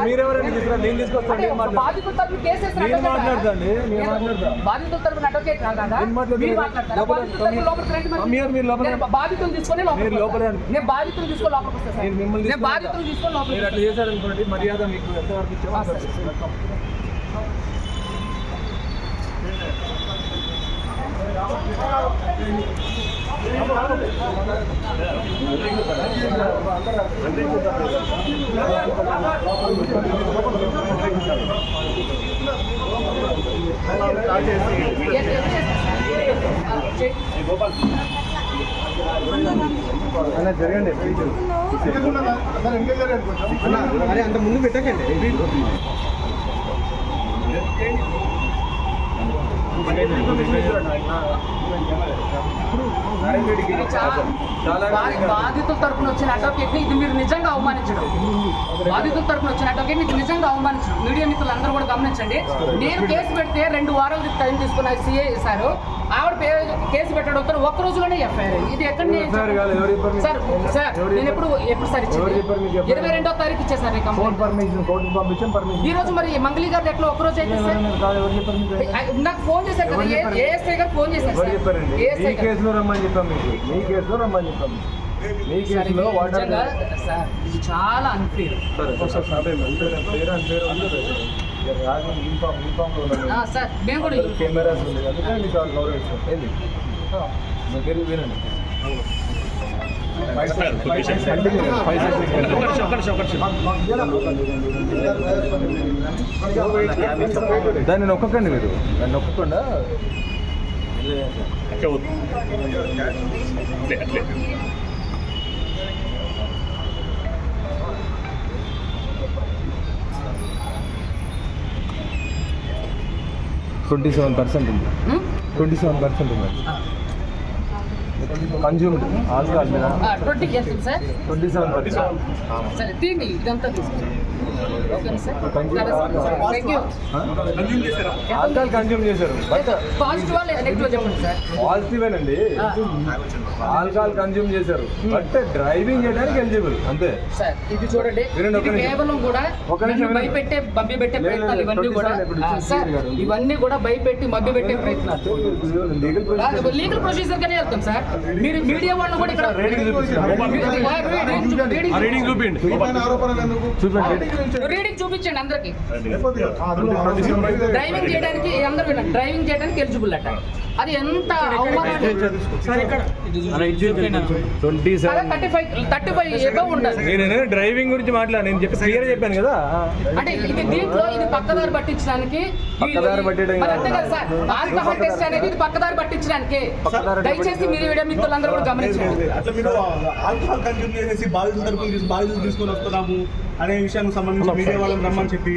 మీరెవరైనా తీసుకురా, నేను తీసుకొస్తాను. బాధితుల తరపున మాట్లాడదండి, బాధితుల తరపున అడ్వకేట్ బాధితులు తీసుకొని నేను బాధితులు తీసుకొని లోపలికి వస్తాను. నేను బాధితులు తీసుకొని లోపలికి అట్లా చేశారనుకోండి, మర్యాద మీకు ఎంతవరకు ఇచ్చారు. జరగండి, అరే అంత ముందు పెట్టకండి. బాధితుల తరపున వచ్చిన అడ్వకేట్ ని ఇది మీరు నిజంగా అవమానించడం. బాధితుల తరపున వచ్చిన అడ్వకేట్ ని ఇది నిజంగా అవమానించడం. మీడియా మిత్రులు అందరూ కూడా గమనించండి. నేను కేసు పెడితే 2 వారాలు టైం తీసుకున్న సిఐ సార్ ఆవిడ కేసు పెట్టడం ఒక్క రోజులోనే ఎఫ్ఐఆర్. ఇది ఎక్కడ సార్? సార్ నేను ఎప్పుడు సార్ ఇచ్చింది 22వ తారీఖు ఇచ్చేసారు. ఈ రోజు మరి మంగళీ గారు ఎట్లా ఒక్కరోజు అయితే సార్ నాకు ఫోన్ చేశారు కదా, ఏఎస్ఐ గారు ఫోన్ చేశారు సార్. మీ కేసులో రమ్మని చెప్పాం, మీ కేసులో రమ్మని చెప్పాం. మీ కేసులో సార్ ఇది చాలా అన్ఫేర్. సార్ మేము కూడా కెమెరాస్ ఉంది కదా, మీకు గౌరవిస్తాం. ఏంది వినండి. దాన్ని నొక్కకండి, మీరు దాన్ని నొక్కకుండా ట్వంటీ 27% ఉంది. 27% ఉంది కన్జ్యూమ్డ్ ఆల్కహాల్ మీద 27%. సరే తీయండి ఇదంతా తీసుకుంటాం. ఆల్కహాల్ కన్జ్యూమ్ చేశారు. పాజిటివేనండి, ఆల్కహాల్ కన్జ్యూమ్ చేశారు, బట్ డ్రైవింగ్ చేయడానికి ఎలిజిబుల్ అంతే. ఇది చూడండి, కేవలం కూడా భయపెట్టే మభ్య పెట్టే ప్రయత్నాలు ఇవన్నీ కూడా భయపెట్టి మభ్య పెట్టే ప్రయత్నాలు. లీగల్ ప్రొసీజర్ గానే వెళ్తాం సార్. మీరు మీడియా వాళ్ళు కూడా ఇక్కడ రీడింగ్ చూపించండి అందరికి. డ్రైవింగ్ చేయడానికి అందరూ వినండి, డ్రైవింగ్ చేయడానికి ఎలిజిబుల్ అట. అది ఎంత 35 ఎబో ఉండాలి. నేను డ్రైవింగ్ గురించి మాట్లాడాను, నేను చెప్పి క్లియర్ చెప్పాను కదా. అంటే ఇది దీంట్లో ఇది పక్కదారి పట్టించడానికి ఆల్కహాల్ టెస్ట్ అనేది ఇది పక్కదారి పట్టించడానికి. దయచేసి మీరు వీడియో మిత్రులందరూ కూడా గమనించండి. ఆల్కహాల్ కన్జ్యూమ్ చేసేసి బాధితుల తరపున బాధితులు తీసుకొని వస్తున్నాము అనే విషయానికి సంబంధించి మీడియా వాళ్ళని రమ్మని చెప్పి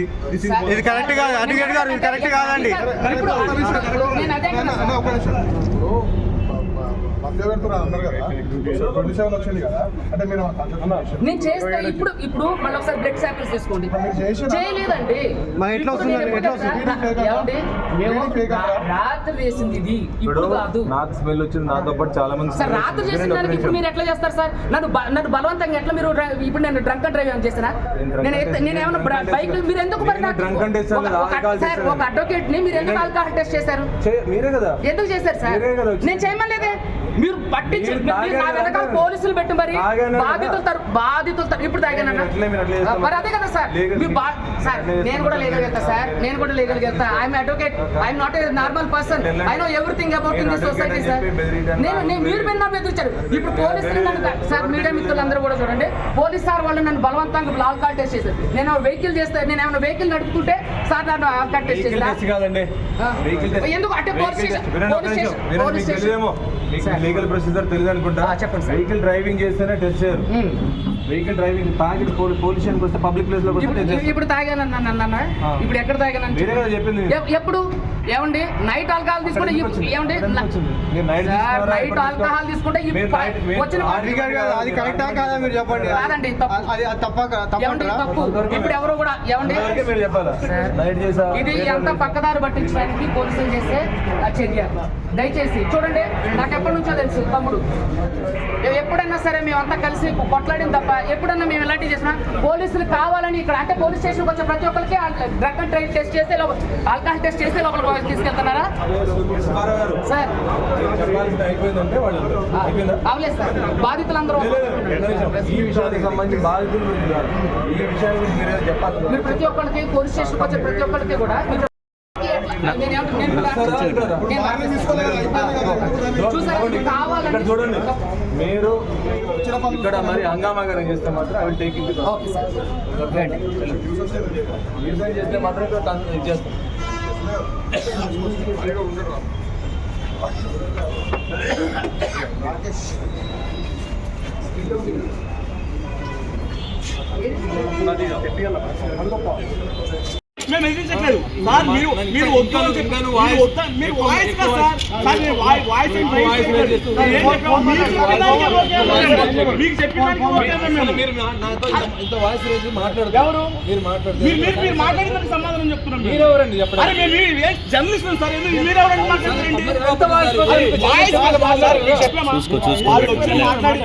ఇది కరెక్ట్ కాదు, అడ్వకేట్ గారు ఇది కరెక్ట్ కాదండి. నేను అదే నేను చేస్తా. ఇప్పుడు మళ్ళీ ఒకసారి బ్లడ్ శాంపిల్స్ తీసుకోండి. చేయలేదండి, రాత్రి వేసింది ఇది, ఇప్పుడు కాదు. నాకు స్మెల్ వచ్చింది, నాతో పాటు చాలా మంది. సార్ రాత్రి చేసిన దానికి ఇప్పుడు మీరు ఎట్లా చేస్తారు సార్? నన్ను బలవంతంగా ఎట్లా మీరు ఇప్పుడు నేను డ్రంక్ అండ్ డ్రైవ్ చేసినా? నేనేమన్నా బైక్ మీరు ఎందుకు ఒక అడ్వకేట్ ని మీరు ఎందుకు ఆల్కహాల్ టెస్ట్ చేశారు? మీరే కదా. ఎందుకు చేశారు సార్? నేను చేయమలేదే. మీరు పట్టించి వెనకాల పోలీసులు పెట్టి మరి బాధితులు ఇప్పుడు తాగానన్నా మరి అదే కదా సార్. మీరు సార్ నేను కూడా లీగల్ వెళ్తా సార్, నేను కూడా లీగల్ వెళ్తా. I'm advocate, I'm not a normal person. I know everything about in this society sir. మీరు మీద బెదిరించారు. ఇప్పుడు పోలీసులు నన్ను సార్, మీడియా మిత్రులందరూ కూడా చూడండి, పోలీస్ సార్ వాళ్ళు నన్ను బలవంతంగా ఆల్కహాల్ టెస్ట్ చేశారు. నేను వెహికల్ చేస్తే, నేను ఏమైనా వెహికల్ నడుపుతుంటే సార్ నన్ను ఆల్కహాల్ టెస్ట్ చేస్తారు. ఎందుకు అంటే పోలీస్ స్టేషన్ లీగల్ ప్రొసీజర్ తెలియదు అనుకుంటా. చెప్పండి. వెహికల్ డ్రైవింగ్ చేస్తేనే టెస్ట్ చేయరు. వెహికల్ డ్రైవింగ్ తాగి పొల్యూషన్ వస్తే పబ్లిక్ ప్లేస్ లో ఇప్పుడు తాగానన్నా. ఇప్పుడు ఎక్కడ తాగానని చెప్పింది. ఏమండి నైట్ ఆల్కహాల్ తీసుకుంటే ఏమండి మీరు నైట్ సార్ తీసుకున్నారా? నైట్ ఆల్కహాల్ తీసుకుంటే ఈ మీరు నైట్ వచ్చిన అది కరెక్టా కాదా మీరు చెప్పండి. కాదండి తప్పు. అది ఏమండి తప్పు. ఇప్పుడు ఎవరు కూడా ఏమండి అందరికీ మీరు చెప్పాలా నైట్ చేసా ఇది ఎంత పక్కదారి పట్టించడానికి పోలీసులు చేసే ఆ చర్య. దయచేసి చూడండి, నాకు ఎప్పటి నుంచో తెలుసు తమ్ముడు, ఎప్పుడైనా సరే మేమంతా కలిసి కొట్లాడిన తప్ప ఎప్పుడన్నా మేము ఇలాంటివి చేసినా పోలీసులు కావాలని ఇక్కడ అంటే పోలీస్ స్టేషన్కి వచ్చే ప్రతి ఒక్కరికి డ్రగ్ అండ్ డ్రైవ్ టెస్ట్ చేస్తే ఆల్కహాల్ టెస్ట్ చేస్తే లోపల తీసుకెళ్తున్నారా సార్? చెప్పాల్సింది అయిపోయిందంటే వాళ్ళు అయిపోయిందా? అవలేదు సార్, బాధితులందరూ ఈ విషయానికి సంబంధించి బాధితులు గురించి కాదు. ఈ విషయాల గురించి మీరు ఏదో చెప్పాలి. మీరు ప్రతి ఒక్కరికి పోలీస్ స్టేషన్కి వచ్చే ప్రతి ఒక్కరికి కూడా ఇక్కడ చూడండి, మీరు ఇక్కడ మరి హంగామాగారం చేస్తే మాత్రం అవి టేకింగ్ చేస్తే మాత్రం ఇక్కడ ఇది చేస్తాం. మేము ఎదిరించట్లేదు సార్. మీరు వద్దు అని చెప్పాను. మీరు వాయిస్ కదా సార్. సార్ నేను వాయిస్ మీకు చెప్పినానికి ఇంత వాయిస్ రేసి మాట్లాడుతారు. ఎవరు మీరు మాట్లాడుతారు. మీరు మాట్లాడిన సమాధానం చెప్తున్నాం. మీరు ఎవరండి చెప్పండి. అరే మేము జర్నలిస్ట్ సార్. మీరు ఎవరండి మాట్లాడారండి? ఎంత వాయిస్ వాయిస్ చెప్పామా? వాళ్ళు వచ్చి మాట్లాడి